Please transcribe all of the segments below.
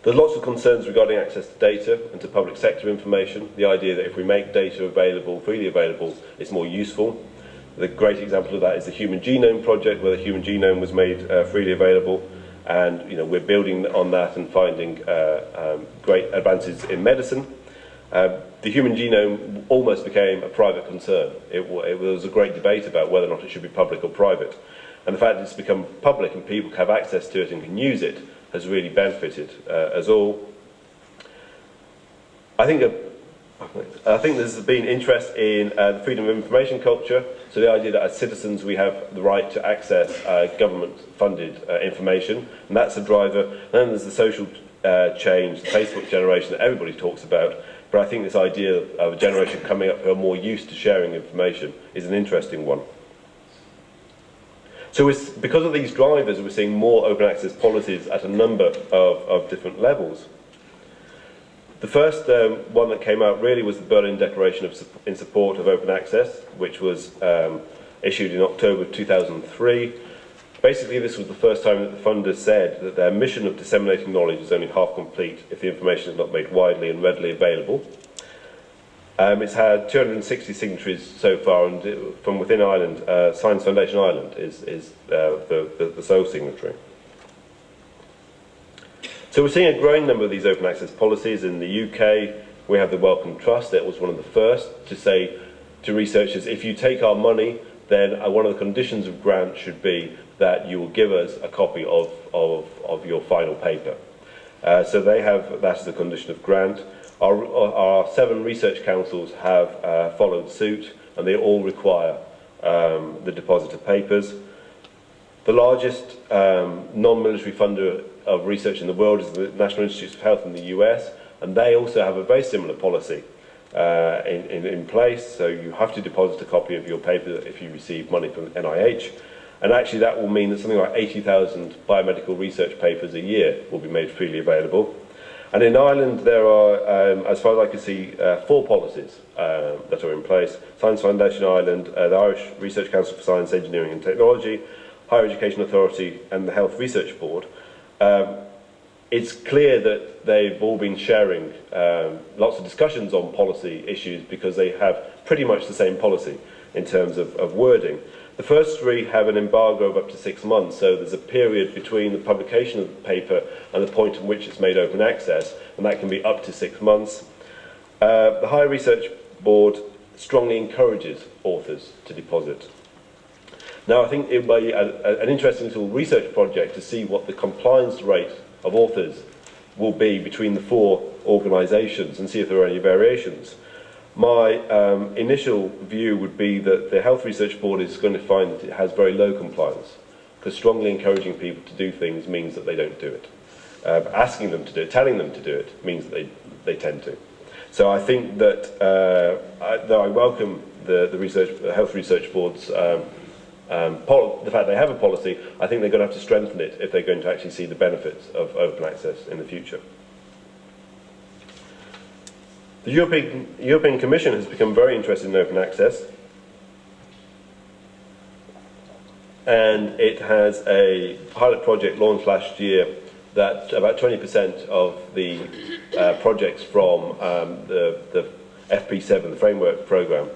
There's lots of concerns regarding access to data and to public sector information. The idea that if we make data available, freely available, it's more useful. The great example of that is the Human Genome Project, where the human genome was made freely available, and we're building on that and finding great advances in medicine. The human genome almost became a private concern. It was a great debate about whether or not it should be public or private. And the fact that it's become public and people have access to it and can use it has really benefited us all. I think there's been interest in the freedom of information culture, so the idea that as citizens we have the right to access government-funded information, and that's a driver. And then there's the social change, the Facebook generation that everybody talks about, but I think this idea of a generation coming up who are more used to sharing information is an interesting one. So because of these drivers, we're seeing more open access policies at a number of different levels. The first one that came out really was the Berlin Declaration in support of open access, which was issued in October 2003. Basically, this was the first time that the funders said that their mission of disseminating knowledge is only half complete if the information is not made widely and readily available. It's had 260 signatories so far, and from within Ireland, Science Foundation Ireland is the sole signatory. So we're seeing a growing number of these open access policies. In the UK, we have the Wellcome Trust. It was one of the first to say to researchers, if you take our money, then one of the conditions of grant should be that you will give us a copy of your final paper. So they have that as a condition of grant. Our 7 research councils have followed suit, and they all require the deposit of papers. The largest non-military funder of research in the world is the National Institutes of Health in the US, and they also have a very similar policy in place. So you have to deposit a copy of your paper if you receive money from NIH. And actually that will mean that something like 80,000 biomedical research papers a year will be made freely available. And in Ireland there are, as far as I can see, 4 policies that are in place. Science Foundation Ireland, the Irish Research Council for Science, Engineering and Technology, Higher Education Authority and the Health Research Board. It's clear that they've all been sharing lots of discussions on policy issues because they have pretty much the same policy in terms of wording. The first 3 have an embargo of up to 6 months, so there's a period between the publication of the paper and the point at which it's made open access, and that can be up to 6 months. The Higher Research Board strongly encourages authors to deposit. Now, I think it would be an interesting little research project to see what the compliance rate of authors will be between the 4 organisations and see if there are any variations. My initial view would be that the Health Research Board is going to find that it has very low compliance, because strongly encouraging people to do things means that they don't do it. Asking them to do it, telling them to do it, means that they tend to. So I think that, though I welcome the Health Research Board's the fact they have a policy, I think they're going to have to strengthen it if they're going to actually see the benefits of open access in the future. The European Commission has become very interested in open access, and it has a pilot project launched last year that about 20% of the projects from the FP7, the framework programme,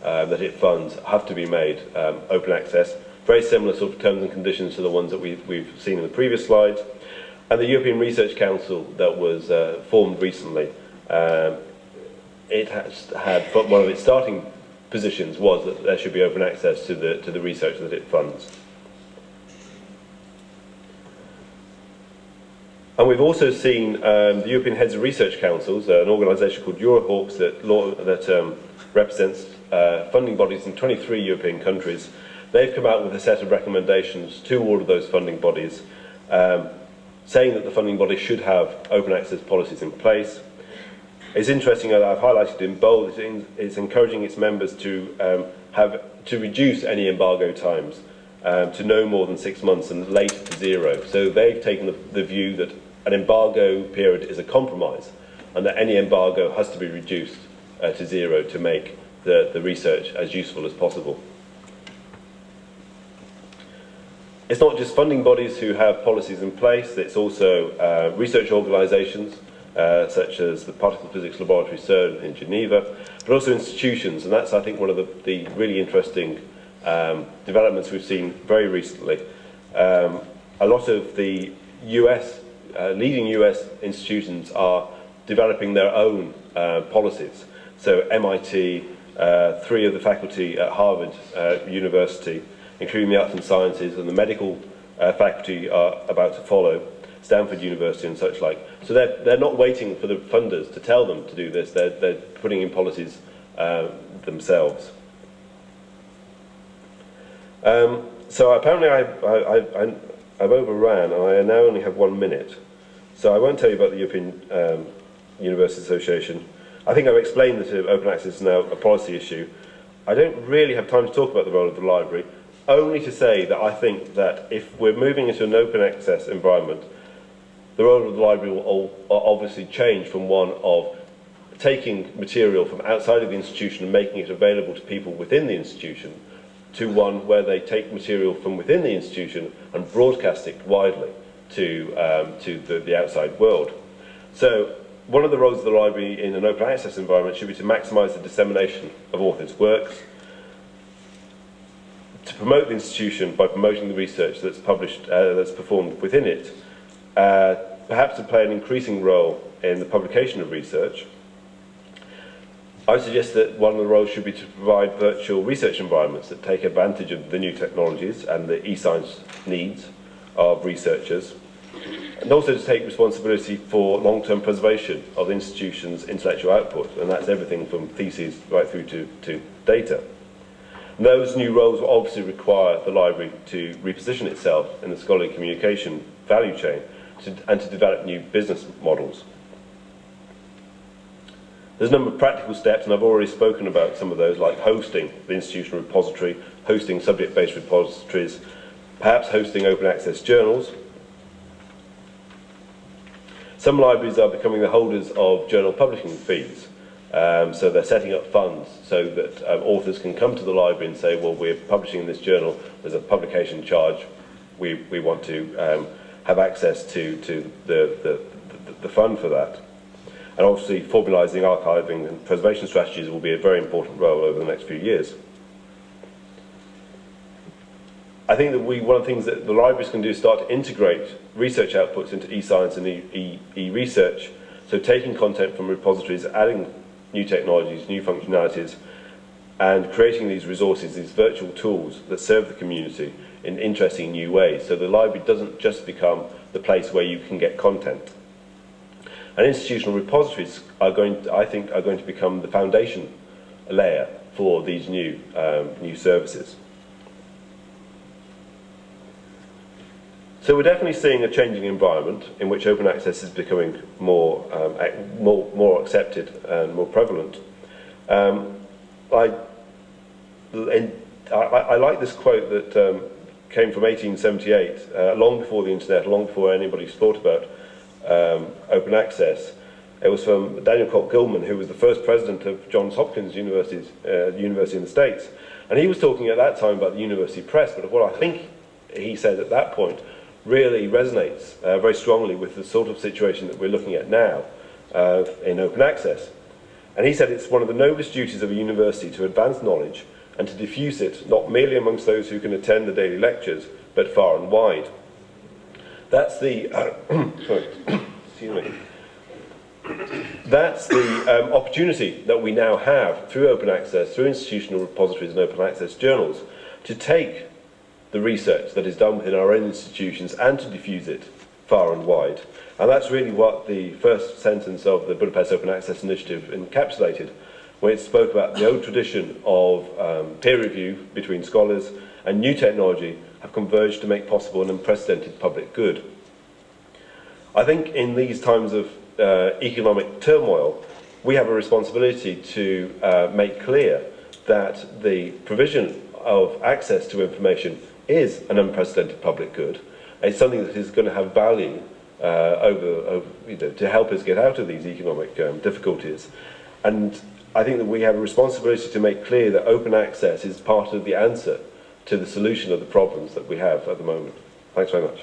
that it funds have to be made open access. Very similar sort of terms and conditions to the ones that we've seen in the previous slides. And the European Research Council that was formed recently, it has had one of its starting positions was that there should be open access to the research that it funds. And we've also seen the European Heads of Research Councils, an organisation called Eurohawks that represents funding bodies in 23 European countries. They've come out with a set of recommendations to all of those funding bodies, saying that the funding bodies should have open access policies in place. It's interesting that I've highlighted in bold, it's encouraging its members to reduce any embargo times to no more than 6 months and later to 0. So they've taken the view that an embargo period is a compromise, and that any embargo has to be reduced to 0 to make the research as useful as possible. It's not just funding bodies who have policies in place, it's also research organisations, such as the Particle Physics Laboratory CERN in Geneva, but also institutions, and that's, I think, one of the really interesting developments we've seen very recently. A lot of the leading US institutions are developing their own policies. So MIT, 3 of the faculty at Harvard University, including the arts and sciences, and the medical faculty are about to follow, Stanford University and such like. So they're not waiting for the funders to tell them to do this, they're putting in policies themselves. So apparently I've overran, and I now only have 1 minute. So I won't tell you about the European University Association. I think I've explained that open access is now a policy issue. I don't really have time to talk about the role of the library, only to say that I think that if we're moving into an open access environment, the role of the library will obviously change from one of taking material from outside of the institution and making it available to people within the institution, to one where they take material from within the institution and broadcast it widely to the outside world. So one of the roles of the library in an open access environment should be to maximise the dissemination of authors' works, to promote the institution by promoting the research that's published, that's performed within it, perhaps to play an increasing role in the publication of research. I suggest that one of the roles should be to provide virtual research environments that take advantage of the new technologies and the e-science needs of researchers, and also to take responsibility for long-term preservation of the institution's intellectual output, and that's everything from theses right through to data. And those new roles will obviously require the library to reposition itself in the scholarly communication value chain and to develop new business models. There's a number of practical steps, and I've already spoken about some of those, like hosting the institutional repository, hosting subject-based repositories, perhaps hosting open access journals. Some libraries are becoming the holders of journal publishing fees, so they're setting up funds so that authors can come to the library and say, well, we're publishing in this journal, there's a publication charge, we want to have access to the fund for that. And obviously formalising, archiving and preservation strategies will be a very important role over the next few years. I think that one of the things that the libraries can do is start to integrate research outputs into e-science and e-research, so taking content from repositories, adding new technologies, new functionalities, and creating these resources, these virtual tools that serve the community in interesting new ways, so the library doesn't just become the place where you can get content. And institutional repositories are I think, are going to become the foundation layer for these new services. So we're definitely seeing a changing environment in which open access is becoming more accepted and more prevalent. I like this quote that came from 1878, long before the internet, long before anybody's thought about open access. It was from Daniel Colt Gilman, who was the first president of Johns Hopkins University in the States. And he was talking at that time about the university press, but what I think he said at that point really resonates very strongly with the sort of situation that we're looking at now in open access. And he said it's one of the noblest duties of a university to advance knowledge and to diffuse it not merely amongst those who can attend the daily lectures, but far and wide. That's the That's the opportunity that we now have through open access, through institutional repositories and open access journals, to take the research that is done within our own institutions and to diffuse it far and wide. And that's really what the first sentence of the Budapest Open Access Initiative encapsulated, where it spoke about the old tradition of peer review between scholars and new technology have converged to make possible an unprecedented public good. I think in these times of economic turmoil, we have a responsibility to make clear that the provision of access to information is an unprecedented public good. It's something that is going to have value to help us get out of these economic difficulties. And I think that we have a responsibility to make clear that open access is part of the answer to the solution of the problems that we have at the moment. Thanks very much.